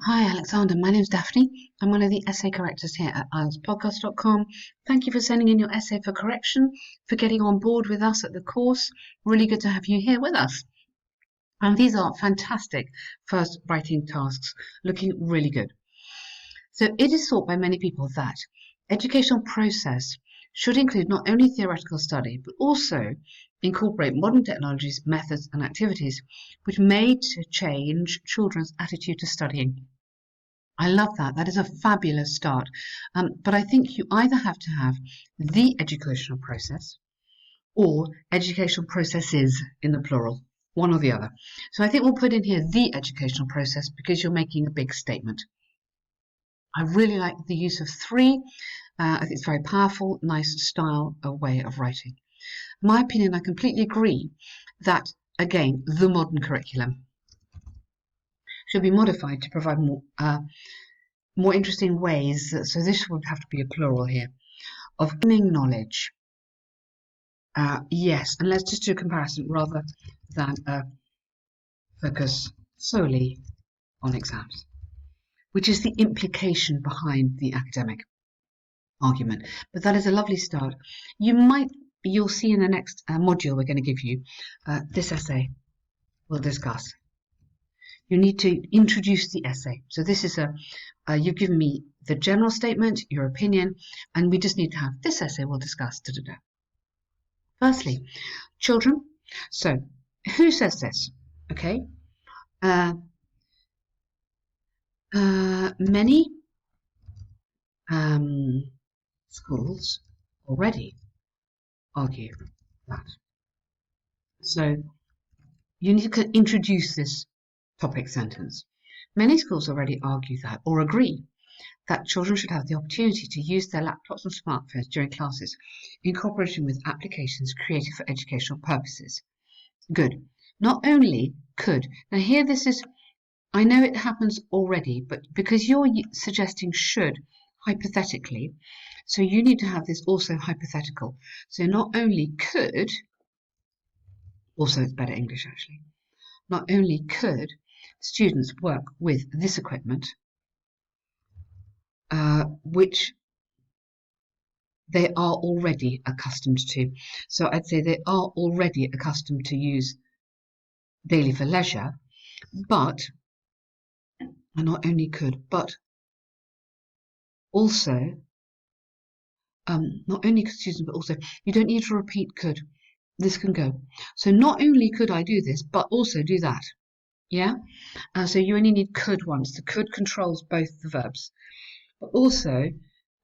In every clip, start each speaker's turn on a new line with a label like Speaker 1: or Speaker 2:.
Speaker 1: Hi Alexander, my name's Daphne. I'm one of the essay correctors here at IELTSpodcast.com. Thank you for sending in your essay for correction, for getting on board with us at the course. Really good to have you here with us. And these are fantastic first writing tasks, looking really good. So it is thought by many people that educational process should include not only theoretical study, but also incorporate modern technologies, methods and activities which may change children's attitude to studying. I love that. That is a fabulous start. But I think you either have to have the educational process or educational processes in the plural, one or the other. So I think we'll put in here the educational process because you're making a big statement. I really like the use of three. I think it's very powerful, nice style, a way of writing. In my opinion, I completely agree that, again, the modern curriculum should be modified to provide more interesting ways. So this would have to be a plural here of gaining knowledge. Yes, and let's just do a comparison rather than focus solely on exams, which is the implication behind the academic argument. But that is a lovely start. You'll see in the next module we're going to give you this essay we'll discuss. You need to introduce the essay. So this is you've given me the general statement, your opinion, and we just need to have this essay we'll discuss. Firstly, children. So who says this? Okay. Many schools already argue that. So you need to introduce this topic sentence. Many schools already argue that or agree that children should have the opportunity to use their laptops and smartphones during classes in cooperation with applications created for educational purposes. Good. Not only could. Now here this is, I know it happens already, but because you're suggesting should hypothetically, so you need to have this also hypothetical. So not only could, also it's better English actually, not only could students work with this equipment, which they are already accustomed to. So I'd say they are already accustomed to use daily for leisure, but not only could, but also, not only could students, but also, you don't need to repeat could. This can go. So not only could I do this, but also do that. Yeah? So you only need could once. The could controls both the verbs. But also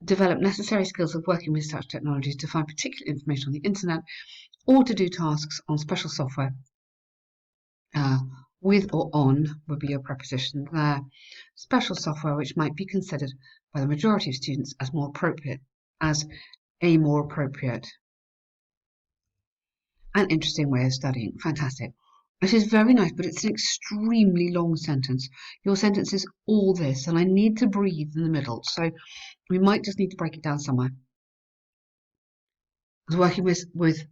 Speaker 1: develop necessary skills of working with such technologies to find particular information on the internet or to do tasks on special software. With or on would be your preposition there. Special software which might be considered by the majority of students as more appropriate, as a more appropriate and interesting way of studying. Fantastic. It is very nice, but it's an extremely long sentence. Your sentence is all this, and I need to breathe in the middle, so we might just need to break it down somewhere. Working with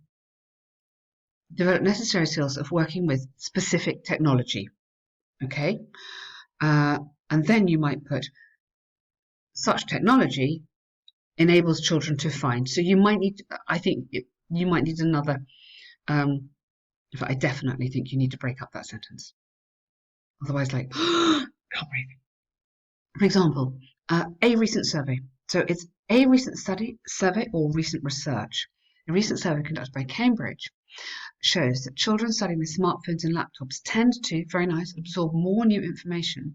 Speaker 1: develop necessary skills of working with specific technology. Okay, and then you might put such technology enables children to find. So you might need, I think you might need another. I definitely think you need to break up that sentence. Otherwise, like, can't breathe. For example, a recent survey. So it's a recent survey or recent research. A recent survey conducted by Cambridge shows that children studying with smartphones and laptops tend to, very nice, absorb more new information.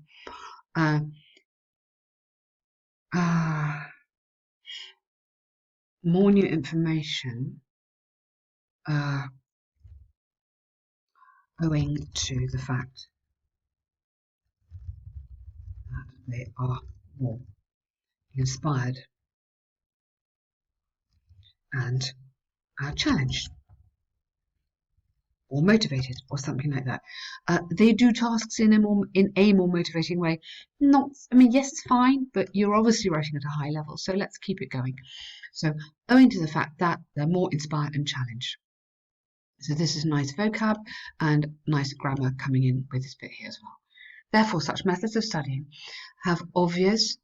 Speaker 1: More new information owing to the fact that they are more inspired and challenged or motivated or something like that. They do tasks in a more motivating way. Not, I mean, yes, it's fine, but you're obviously writing at a high level, so let's keep it going. So owing to the fact that they're more inspired and challenged. So this is nice vocab and nice grammar coming in with this bit here as well. Therefore, such methods of studying have obvious,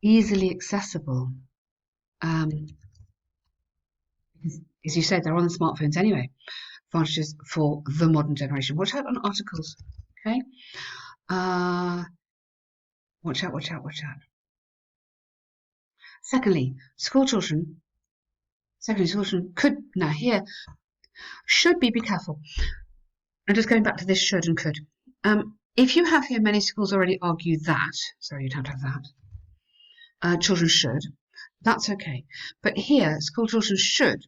Speaker 1: easily accessible, as you said, they're on the smartphones anyway, advantages for the modern generation. Watch out on articles, okay? Watch out, watch out, watch out. Secondly, secondary school children could, now here, should be careful. I'm just going back to this should and could. If you have here, many schools already argue that, sorry, you don't have that, children should, that's okay. But here, school children should,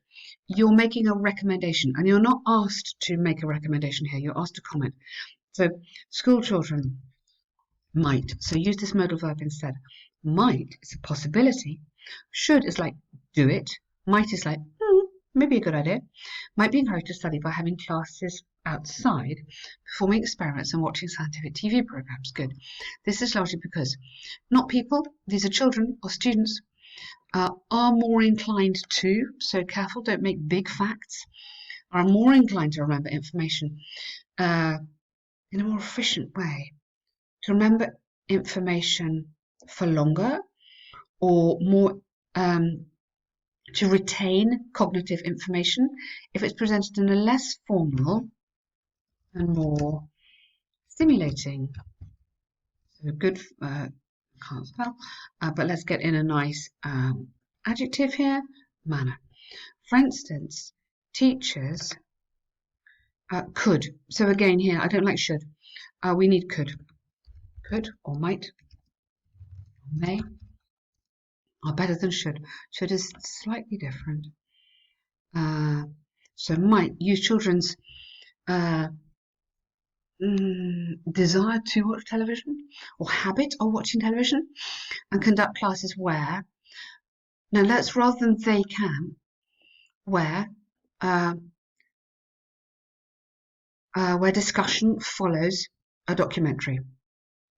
Speaker 1: you're making a recommendation, and you're not asked to make a recommendation here, you're asked to comment. So, school children might, so use this modal verb instead. Might is a possibility, should is like do it, might is like maybe a good idea, might be encouraged to study by having classes outside, performing experiments and watching scientific TV programs. Good. This is largely because not people, these are children or students, are more inclined to, so careful, don't make big facts, are more inclined to remember information in a more efficient way, to remember information for longer, or more to retain cognitive information if it's presented in a less formal and more stimulating. So good, can't spell, but let's get in a nice adjective here, manner. For instance, teachers could. So again here, I don't like should. We need could. Could or might or may are better than should. Should is slightly different. So might use children's desire to watch television or habit of watching television and conduct classes where, now let's, rather than they can, where discussion follows a documentary.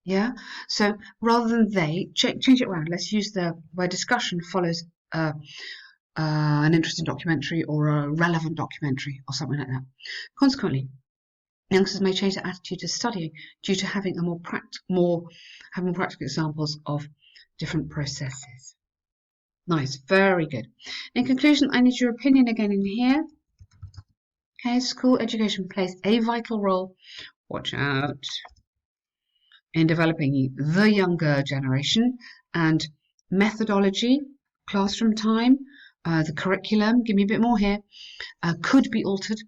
Speaker 1: Yeah, so rather than they, change it around. Let's use the where discussion follows an interesting documentary or a relevant documentary or something like that. Consequently, youngsters may change their attitude to studying due to having more practical examples of different processes. Nice, very good. In conclusion, I need your opinion again in here. Okay, school education plays a vital role. Watch out. In developing the younger generation, and methodology, classroom time, the curriculum, give me a bit more here, could be altered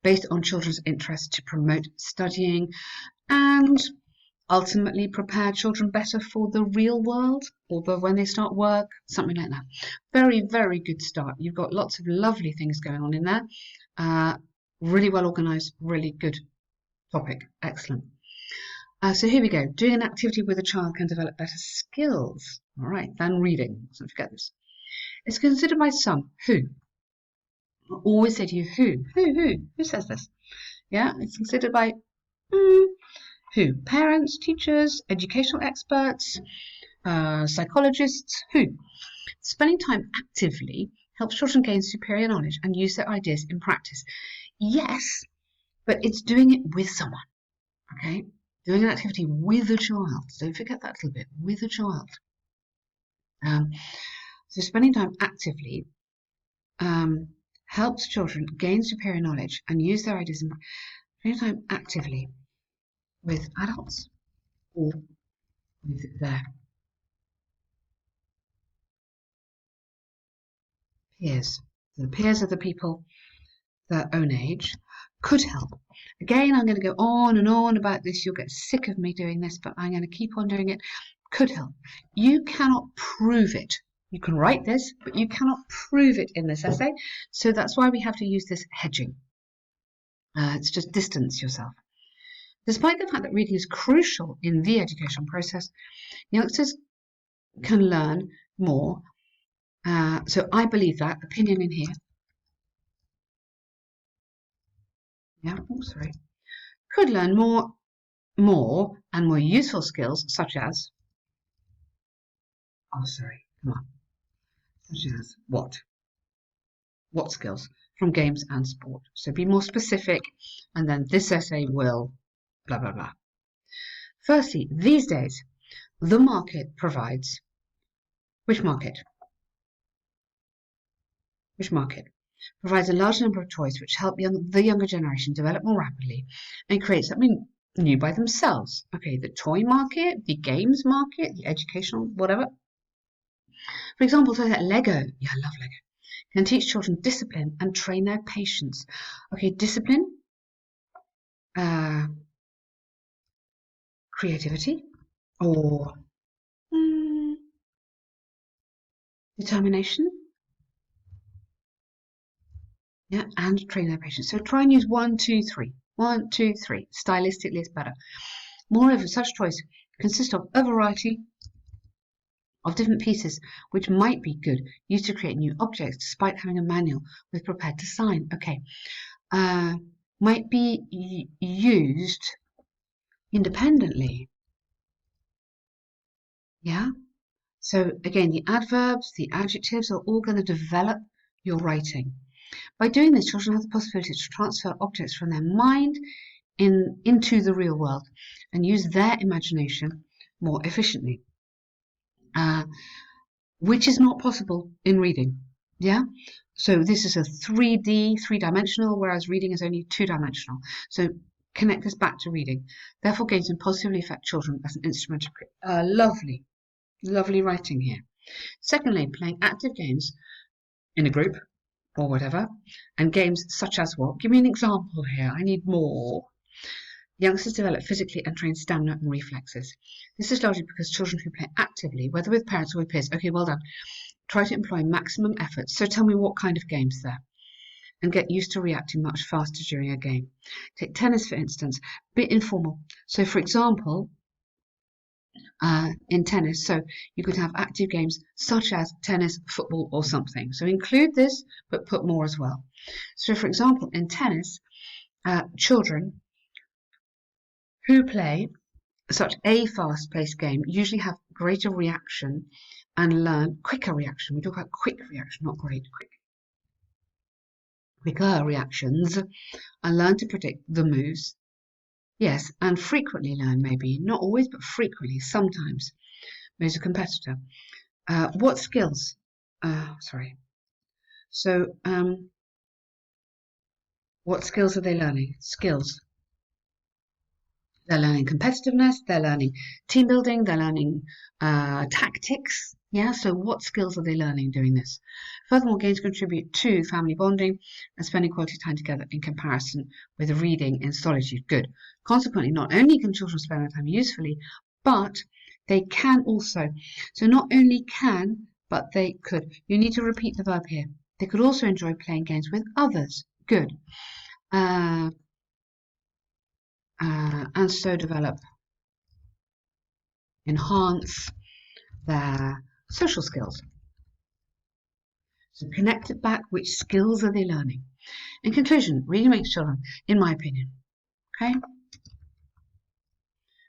Speaker 1: based on children's interest to promote studying and ultimately prepare children better for the real world, or when they start work, something like that. Very, very good start. You've got lots of lovely things going on in there. Really well organized, really good topic. Excellent. So here we go. Doing an activity with a child can develop better skills, all right, than reading. So don't forget this. It's considered by some who. I always say to you, who says this? Yeah, it's considered by who? Parents, teachers, educational experts, psychologists, who? Spending time actively helps children gain superior knowledge and use their ideas in practice. Yes, but it's doing it with someone, okay? Doing an activity with a child. Don't forget that little bit, with a child. So spending time actively helps children gain superior knowledge and use their ideas in spending time actively with adults or with their peers. So the peers of the people their own age could help. Again, I'm going to go on and on about this. You'll get sick of me doing this, but I'm going to keep on doing it. Could help. You cannot prove it. You can write this, but you cannot prove it in this essay. So that's why we have to use this hedging. It's just distance yourself. Despite the fact that reading is crucial in the education process, youngsters can learn more. So I believe that. Opinion in here. Yeah, oh, sorry. Could learn more and more useful skills, such as, oh, sorry, come on, such as what? What skills? from games and sport. So be more specific, and then this essay will blah, blah, blah. Firstly, these days, the market provides, which market? Which market? Provides a large number of toys which help the younger generation develop more rapidly and create something new by themselves. Okay, the toy market, the games market, the educational, whatever. For example, toys like Lego, yeah, I love Lego, can teach children discipline and train their patience. Okay, discipline, creativity, or determination. Yeah, and train their patience. So try and use 1, 2, 3. 1, 2, 3. Stylistically, it's better. Moreover, such toys consist of a variety of different pieces which might be good used to create new objects despite having a manual with prepared to sign. Okay, might be used independently. Yeah. So again, the adverbs, the adjectives are all going to develop your writing. By doing this, children have the possibility to transfer objects from their mind into the real world and use their imagination more efficiently, which is not possible in reading. Yeah. So this is a 3D, three-dimensional, whereas reading is only two-dimensional. So connect this back to reading. Therefore, games can positively affect children as an instrument of lovely, lovely writing here. Secondly, playing active games in a group or whatever, and games such as what? Give me an example here. I need more. Youngsters develop physically and train stamina and reflexes. This is largely because children who play actively, whether with parents or with peers, okay, well done, try to employ maximum effort. So tell me what kind of games there, and get used to reacting much faster during a game. Take tennis, for instance, a bit informal. So, for example, in tennis, so you could have active games such as tennis, football, or something. So include this, but put more as well. So, for example, in tennis, children who play such a fast-paced game usually have greater reaction and learn quicker reaction. We talk about quick reaction, not great, quicker reactions, and learn to predict the moves. Yes, and frequently learn, maybe not always, but frequently, sometimes, moves a competitor. What skills? So, what skills are they learning? Skills. They're learning competitiveness, they're learning team building, they're learning tactics. Yeah, so what skills are they learning doing this? Furthermore, games contribute to family bonding and spending quality time together in comparison with reading in solitude. Good. Consequently, not only can children spend their time usefully, but they can also. So not only can, but they could. You need to repeat the verb here. They could also enjoy playing games with others. Good. And so develop, enhance their social skills. So connect it back, which skills are they learning? In conclusion, reading makes children, in my opinion, okay?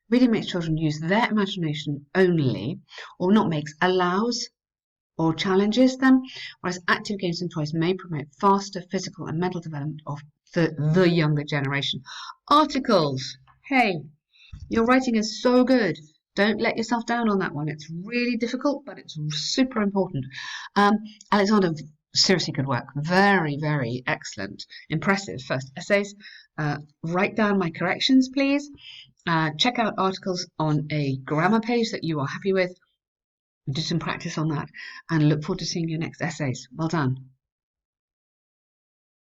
Speaker 1: Reading makes children use their imagination only, or not makes, allows or challenges them, whereas active games and toys may promote faster physical and mental development of the younger generation. Articles. Hey, your writing is so good. Don't let yourself down on that one. It's really difficult, but it's super important. Alexander, seriously good work. Very, very excellent. Impressive first essays. Write down my corrections, please. Check out articles on a grammar page that you are happy with. Do some practice on that, and look forward to seeing your next essays. Well done.